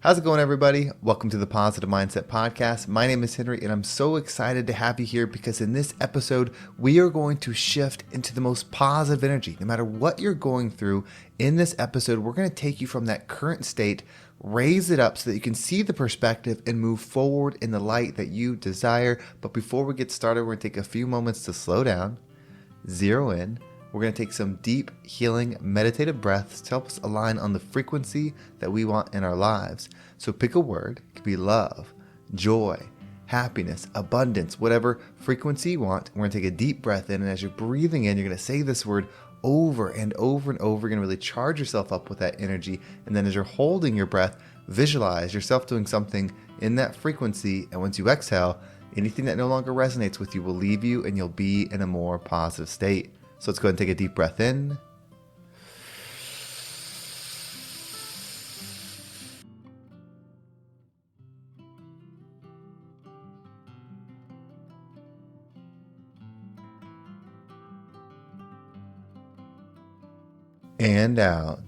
How's it going, everybody? Welcome to the Positive Mindset Podcast. My name is Henry, and I'm so excited to have you here because in this episode, we are going to shift into the most positive energy. No matter what you're going through in this episode, we're going to take you from that current state, raise it up so that you can see the perspective and move forward in the light that you desire. But before we get started, we're going to take a few moments to slow down, zero in. We're going to take some deep, healing, meditative breaths to help us align on the frequency that we want in our lives. So pick a word. It could be love, joy, happiness, abundance, whatever frequency you want. We're going to take a deep breath in, and as you're breathing in, you're going to say this word over and over and over. You're going to really charge yourself up with that energy. And then as you're holding your breath, visualize yourself doing something in that frequency. And once you exhale, anything that no longer resonates with you will leave you, and you'll be in a more positive state. So let's go ahead and take a deep breath in. And out.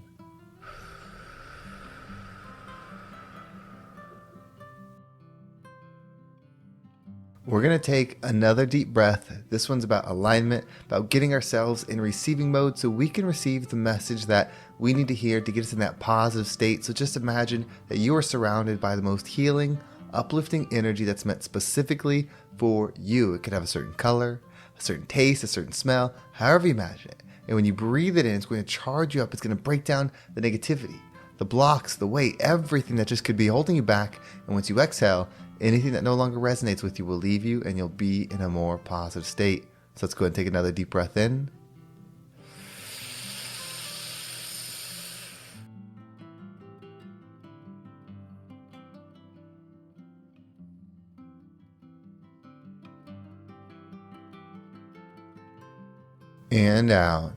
We're going to take another deep breath. This one's about alignment, about getting ourselves in receiving mode so we can receive the message that we need to hear to get us in that positive state. So just imagine that you are surrounded by the most healing, uplifting energy that's meant specifically for you. It could have a certain color, a certain taste, a certain smell, however you imagine it. And when you breathe it in, it's going to charge you up. It's going to break down the negativity, the blocks, the weight, everything that just could be holding you back. And once you exhale, anything that no longer resonates with you will leave you, and you'll be in a more positive state. So let's go ahead and take another deep breath in. And out.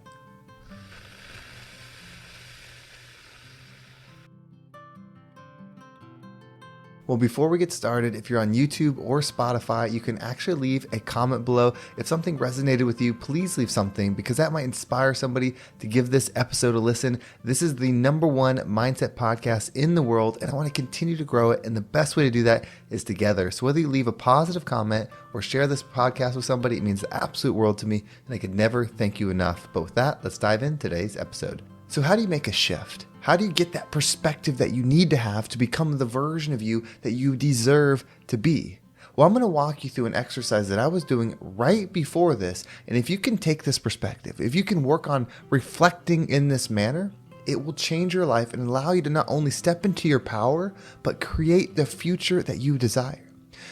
Well, before we get started, if you're on YouTube or Spotify, you can actually leave a comment below. If something resonated with you, please leave something because that might inspire somebody to give this episode a listen. This is the #1 mindset podcast in the world, and I want to continue to grow it. And the best way to do that is together. So whether you leave a positive comment or share this podcast with somebody, it means the absolute world to me, and I could never thank you enough. But with that, let's dive in today's episode. So how do you make a shift? How do you get that perspective that you need to have to become the version of you that you deserve to be? Well, I'm going to walk you through an exercise that I was doing right before this. And if you can take this perspective, if you can work on reflecting in this manner, it will change your life and allow you to not only step into your power, but create the future that you desire.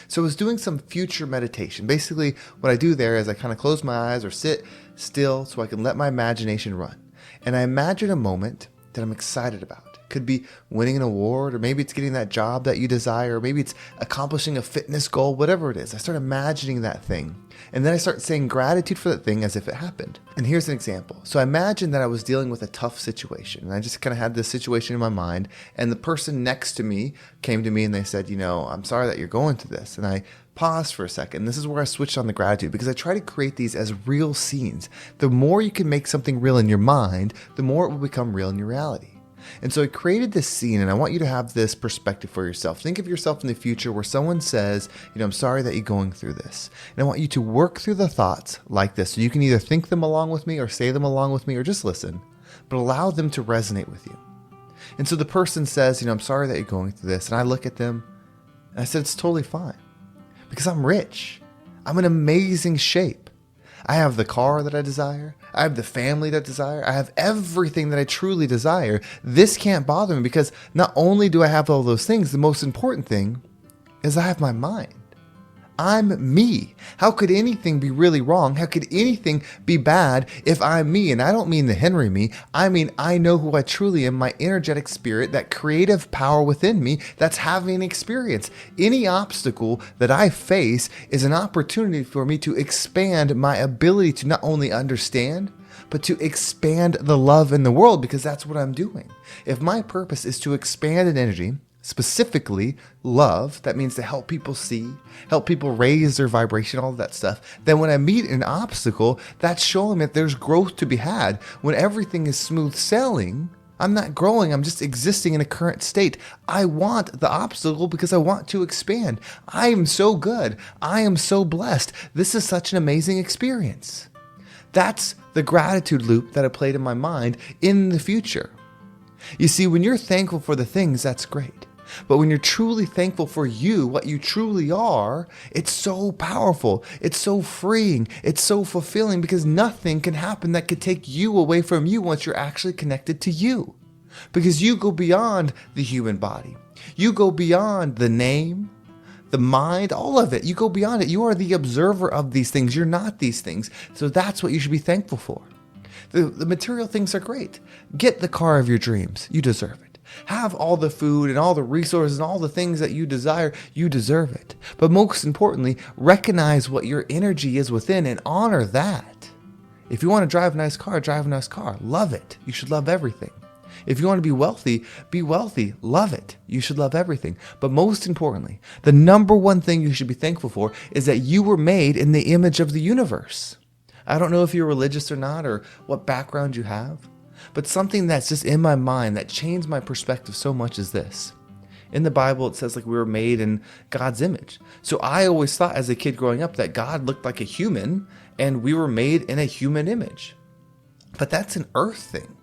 So I was doing some future meditation. Basically, what I do there is I kind of close my eyes or sit still so I can let my imagination run. And I imagine a moment that I'm excited about. It could be winning an award, or maybe it's getting that job that you desire, or maybe it's accomplishing a fitness goal, whatever it is. I start imagining that thing. And then I start saying gratitude for that thing as if it happened. And here's an example. So I imagine that I was dealing with a tough situation. And I just kind of had this situation in my mind. And the person next to me came to me and they said, I'm sorry that you're going through this. And I paused for a second. This is where I switched on the gratitude because I try to create these as real scenes. The more you can make something real in your mind, the more it will become real in your reality. And so I created this scene, and I want you to have this perspective for yourself. Think of yourself in the future where someone says, I'm sorry that you're going through this. And I want you to work through the thoughts like this. So you can either think them along with me or say them along with me or just listen, but allow them to resonate with you. And so the person says, I'm sorry that you're going through this. And I look at them and I said, it's totally fine because I'm rich. I'm in amazing shape. I have the car that I desire. I have the family that I desire. I have everything that I truly desire. This can't bother me because not only do I have all those things, the most important thing is I have my mind. I'm me. How could anything be really wrong? How could anything be bad if I'm me? And I don't mean the Henry me. I mean, I know who I truly am, my energetic spirit, that creative power within me that's having an experience. Any obstacle that I face is an opportunity for me to expand my ability to not only understand, but to expand the love in the world, because that's what I'm doing. If my purpose is to expand an energy, specifically love, that means to help people see, help people raise their vibration, all of that stuff, then when I meet an obstacle, that's showing that there's growth to be had. When everything is smooth sailing, I'm not growing. I'm just existing in a current state. I want the obstacle because I want to expand. I am so good. I am so blessed. This is such an amazing experience. That's the gratitude loop that I played in my mind in the future. You see, when you're thankful for the things, that's great. But when you're truly thankful for you, what you truly are, it's so powerful. It's so freeing. It's so fulfilling because nothing can happen that could take you away from you once you're actually connected to you. Because you go beyond the human body. You go beyond the name, the mind, all of it. You go beyond it. You are the observer of these things. You're not these things. So that's what you should be thankful for. The material things are great. Get the car of your dreams. You deserve it. Have all the food and all the resources and all the things that you desire. You deserve it. But most importantly, recognize what your energy is within and honor that. If you want to drive a nice car, drive a nice car. Love it. You should love everything. If you want to be wealthy, love it. You should love everything. But most importantly, the number one thing you should be thankful for is that you were made in the image of the universe. I don't know if you're religious or not or what background you have, but something that's just in my mind that changed my perspective so much is this. In the Bible, it says like we were made in God's image. So I always thought as a kid growing up that God looked like a human and we were made in a human image. But that's an earth thing.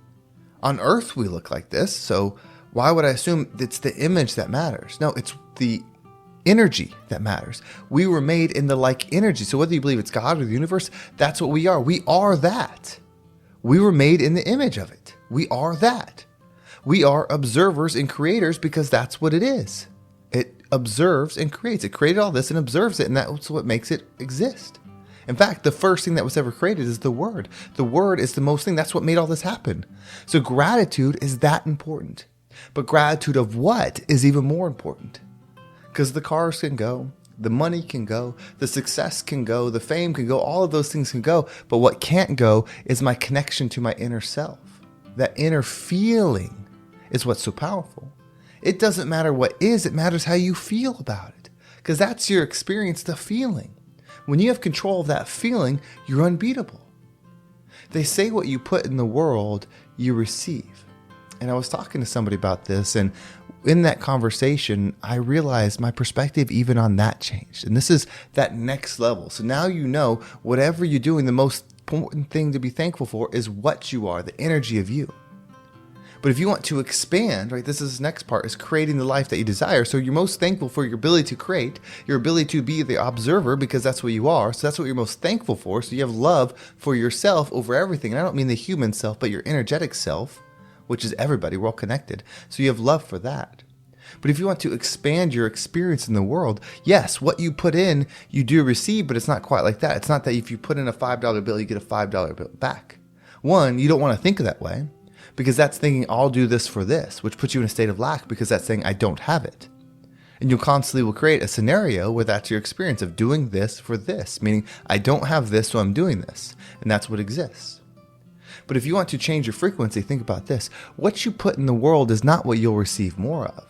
On earth, we look like this. So why would I assume it's the image that matters? No, it's the energy that matters. We were made in the like energy. So whether you believe it's God or the universe, that's what we are. We are that. We were made in the image of it. We are that. We are observers and creators because that's what it is. It observes and creates. It created all this and observes it, and that's what makes it exist. In fact, the first thing that was ever created is the Word. The Word is the most thing. That's what made all this happen. So gratitude is that important. But gratitude of what is even more important? Because the cars can go, the money can go, the success can go, the fame can go, all of those things can go. But what can't go is my connection to my inner self. That inner feeling is what's so powerful. It doesn't matter what is, it matters how you feel about it. Because that's your experience, the feeling. When you have control of that feeling, you're unbeatable. They say what you put in the world, you receive. And I was talking to somebody about this, and in that conversation, I realized my perspective even on that changed. And this is that next level. So now you know whatever you're doing, the most important thing to be thankful for is what you are, the energy of you. But if you want to expand, right, this is the next part, is creating the life that you desire. So you're most thankful for your ability to create, your ability to be the observer because that's what you are. So that's what you're most thankful for. So you have love for yourself over everything. And I don't mean the human self, but your energetic self, which is everybody. We're all connected. So you have love for that. But if you want to expand your experience in the world, yes, what you put in, you do receive, but it's not quite like that. It's not that if you put in a $5 bill, you get a $5 bill back. One, you don't want to think of that way because that's thinking, I'll do this for this, which puts you in a state of lack because that's saying, I don't have it. And you constantly will create a scenario where that's your experience of doing this for this, meaning I don't have this, so I'm doing this. And that's what exists. But if you want to change your frequency, think about this. What you put in the world is not what you'll receive more of.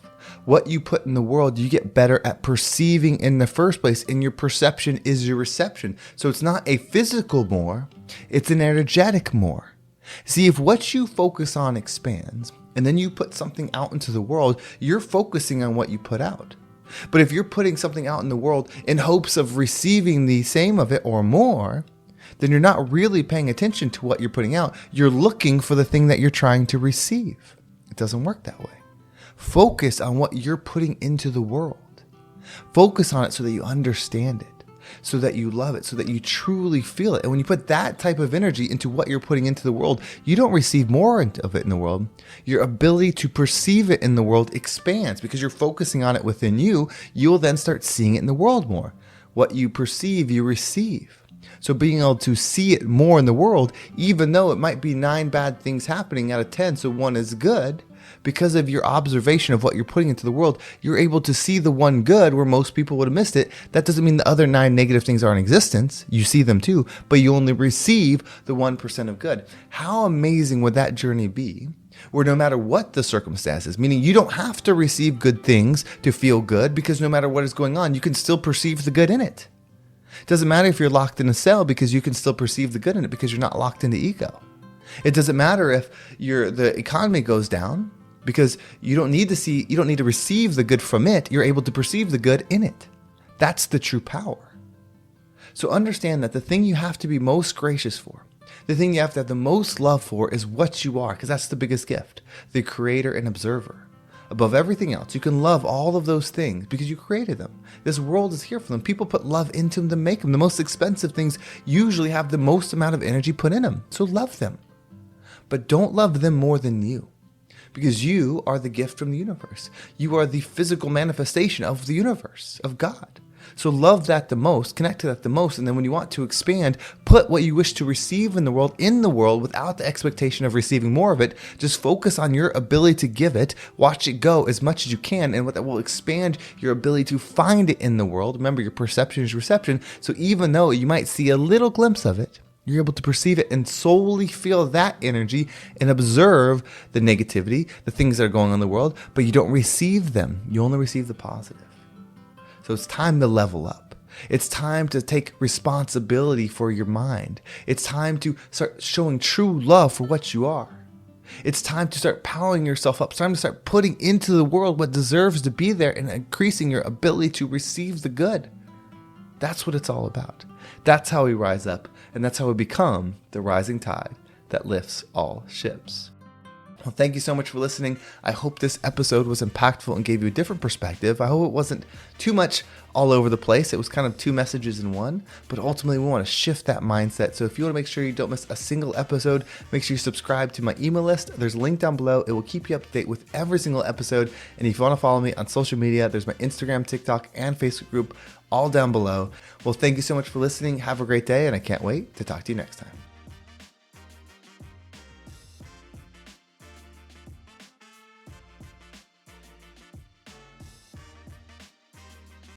What you put in the world, you get better at perceiving in the first place, and your perception is your reception. So it's not a physical more, it's an energetic more. See, if what you focus on expands, and then you put something out into the world, you're focusing on what you put out. But if you're putting something out in the world in hopes of receiving the same of it or more, then you're not really paying attention to what you're putting out. You're looking for the thing that you're trying to receive. It doesn't work that way. Focus on what you're putting into the world. Focus on it so that you understand it, so that you love it, so that you truly feel it. And when you put that type of energy into what you're putting into the world, you don't receive more of it in the world. Your ability to perceive it in the world expands because you're focusing on it within you. You'll then start seeing it in the world more. What you perceive, you receive. So being able to see it more in the world, even though it might be 9 bad things happening out of 10, so 1 is good, because of your observation of what you're putting into the world, you're able to see the 1 good where most people would have missed it. That doesn't mean the other 9 negative things are in existence. You see them too, but you only receive the 1% of good. How amazing would that journey be? Where no matter what the circumstances, meaning you don't have to receive good things to feel good because no matter what is going on, you can still perceive the good in it. It doesn't matter if you're locked in a cell because you can still perceive the good in it because you're not locked into ego. It doesn't matter if the economy goes down, because you don't need to receive the good from it. You're able to perceive the good in it. That's the true power. So understand that the thing you have to be most gracious for, the thing you have to have the most love for, is what you are, because that's the biggest gift, the creator and observer. Above everything else, you can love all of those things because you created them. This world is here for them. People put love into them to make them. The most expensive things usually have the most amount of energy put in them. So love them. But don't love them more than you, because you are the gift from the universe. You are the physical manifestation of the universe, of God. So love that the most, connect to that the most, and then when you want to expand, put what you wish to receive in the world without the expectation of receiving more of it. Just focus on your ability to give it, watch it go as much as you can, and what that will expand your ability to find it in the world. Remember, your perception is reception, so even though you might see a little glimpse of it, you're able to perceive it and solely feel that energy and observe the negativity, the things that are going on in the world, but you don't receive them. You only receive the positive. So it's time to level up. It's time to take responsibility for your mind. It's time to start showing true love for what you are. It's time to start powering yourself up. It's time to start putting into the world what deserves to be there and increasing your ability to receive the good. That's what it's all about. That's how we rise up, and that's how we become the rising tide that lifts all ships. Well, thank you so much for listening. I hope this episode was impactful and gave you a different perspective. I hope it wasn't too much all over the place. It was kind of 2 messages in one, but ultimately we want to shift that mindset. So if you want to make sure you don't miss a single episode, make sure you subscribe to my email list. There's a link down below. It will keep you up to date with every single episode. And if you want to follow me on social media, there's my Instagram, TikTok, and Facebook group all down below. Well, thank you so much for listening. Have a great day, and I can't wait to talk to you next time.